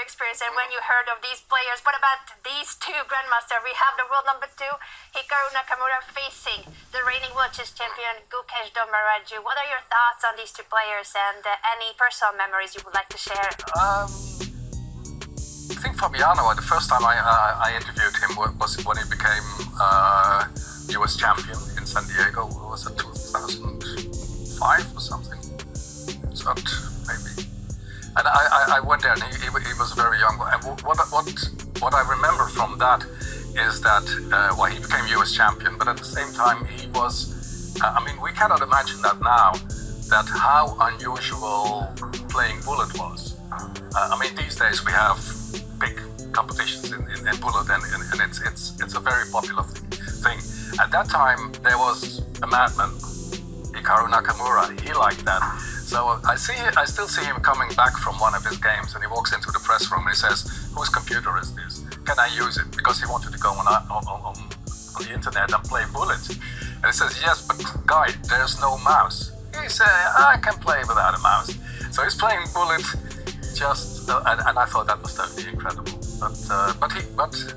experience and when you heard of these players. What about these two grandmasters? We have the world number 2, Hikaru Nakamura, facing the reigning World Chess Champion Gukesh D. What are your thoughts on these two players and any personal memories you would like to share? I think Fabiano, the first time I interviewed him was when he became US champion in San Diego. Was it 2005 or something? It's not, maybe. And I went there and he was very young. And what I remember from that is that, well, he became US champion, but at the same time he was, I mean, we cannot imagine that now, that how unusual playing bullet was. I mean, these days we have big competitions in bullet and it's a very popular thing. At that time there was a madman, Hikaru Nakamura. He liked that. So I still see him coming back from one of his games and he walks into the press room and he says, "Whose computer is this? Can I use it?" Because he wanted to go on the internet and play bullet. And he says, "Yes, but guy, there's no mouse." He said, "I can play without a mouse." So he's playing bullet just, and I thought that was totally incredible. But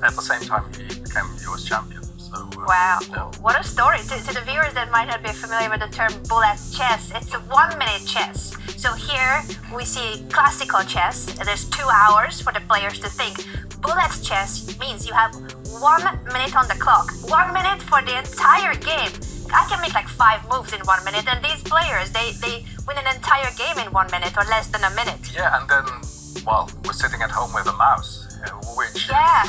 at the same time he became US champion. So, wow, yeah. What a story. To the viewers that might not be familiar with the term bullet chess, it's a 1-minute chess. So here we see classical chess. There's 2 hours for the players to think. Bullet chess means you have 1 minute on the clock. 1 minute for the entire game. I can make like 5 moves in 1 minute, and these players, they win an entire game in 1 minute or less than a minute. Yeah, and then, well, we're sitting at home with a mouse. Which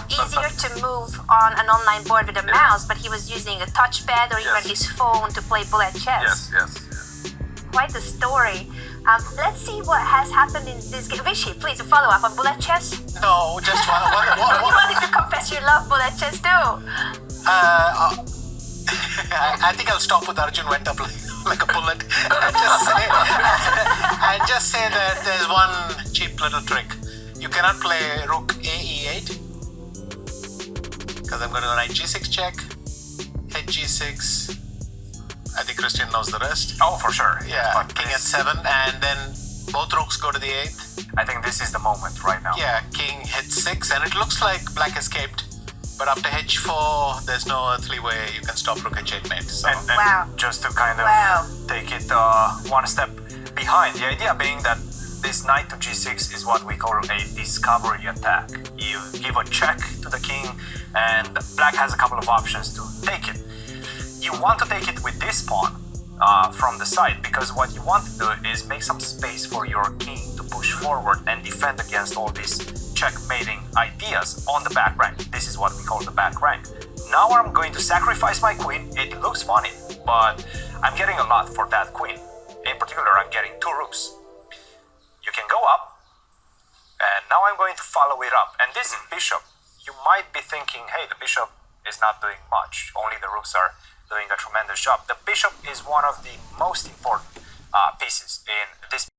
easier to move on an online board with a mouse, but he was using a touchpad or even his phone to play bullet chess. Yes. Quite a story. Let's see what has happened in this game. Vishy, please, a follow-up on bullet chess? No, just one. You wanted to confess you love bullet chess too. I think I'll stop with Arjun went up like a bullet and just say that there's one cheap little trick. You cannot play rook AE8 because I'm going to knight G6 check, head G6. I think Christian knows the rest. Oh, for sure. Yeah, king at 7, and then both rooks go to the 8th. I think this is the moment right now. Yeah, king hits 6, and it looks like black escaped. But after H4, there's no earthly way you can stop rook at checkmate. So. And just to kind of take it one step behind, the idea being that this knight to G6 is what we call a discovery attack. You give a check to the king and black has a couple of options to take it. You want to take it with this pawn from the side, because what you want to do is make some space for your king to push forward and defend against all these checkmating ideas on the back rank. This is what we call the back rank. Now I'm going to sacrifice my queen. It looks funny, but I'm getting a lot for that queen. In particular, I'm getting 2 rooks. You can go up, and now I'm going to follow it up. And this bishop, you might be thinking, hey, the bishop is not doing much. Only the rooks are doing a tremendous job. The bishop is one of the most important pieces in this.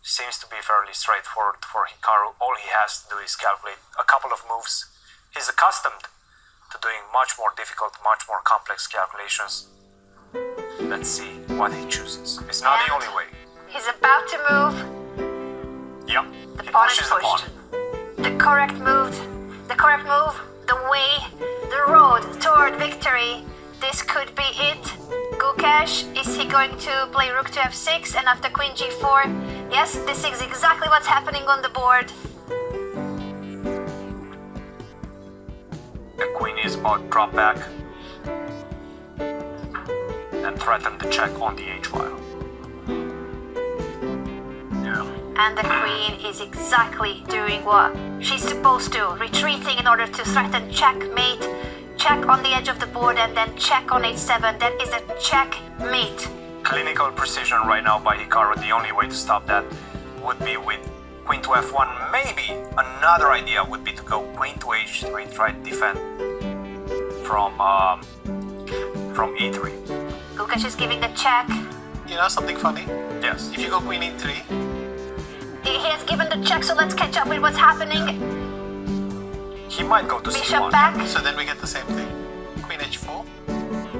seems to be fairly straightforward for Hikaru. All he has to do is calculate a couple of moves. He's accustomed to doing much more difficult, much more complex calculations. Let's see what he chooses. It's not the only way. He's about to move. Yep. The pawn is pushed. The correct move, the way, the road toward victory. This could be it. Gukesh, is he going to play rook to f6 and after queen g4? Yes, this is exactly what's happening on the board. The queen is about to drop back and threaten the check on the h-file. And the queen is exactly doing what she's supposed to, retreating in order to threaten checkmate, check on the edge of the board and then check on h7. That is a checkmate. Clinical precision right now by Hikaru. The only way to stop that would be with queen to f1. Maybe another idea would be to go queen to h3, try to defend from e3. Gukesh is giving the check. You know something funny? Yes. If you go queen e3, He has given the check, so let's catch up with what's happening. He might go to Bishop c1. back. so then we get the same thing. Queen h4.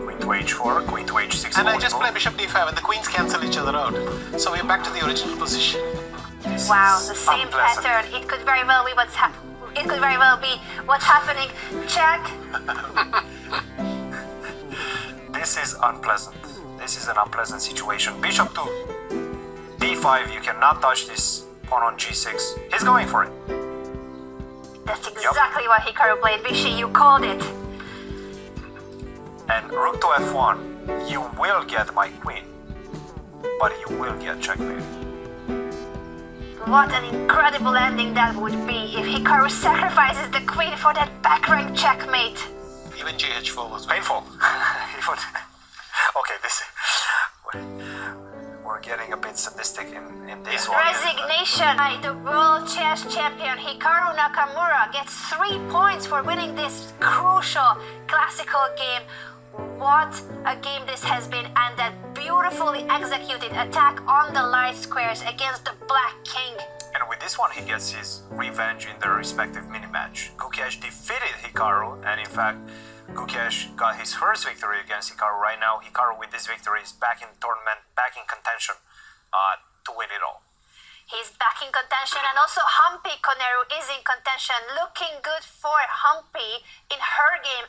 Queen to h4, queen to h6. And I just play bishop d5 and the queens cancel each other out. So we're back to the original position. This Wow, is the same unpleasant. pattern. It could very well be what's happening. Check. This is unpleasant. This is an unpleasant situation. Bishop to d5. You cannot touch this pawn on g6. He's going for it. That's exactly what Hikaru played. Vishy, you called it. And rook to f1. You will get my queen, but you will get checkmate. What an incredible ending that would be if Hikaru sacrifices the queen for that back rank checkmate. Even gh4 was Painful. Okay, this we're getting a bit sadistic in this one. Resignation by the World Chess Champion Hikaru Nakamura gets 3 points for winning this crucial classical game. What a game this has been, and that beautifully executed attack on the light squares against the Black King. And with this one, he gets his revenge in their respective mini-match. Gukesh defeated Hikaru, and in fact, Gukesh got his first victory against Hikaru. Right now, Hikaru with this victory is back in the tournament, back in contention to win it all. He's back in contention, and also Humpy Koneru is in contention. Looking good for Humpy in her game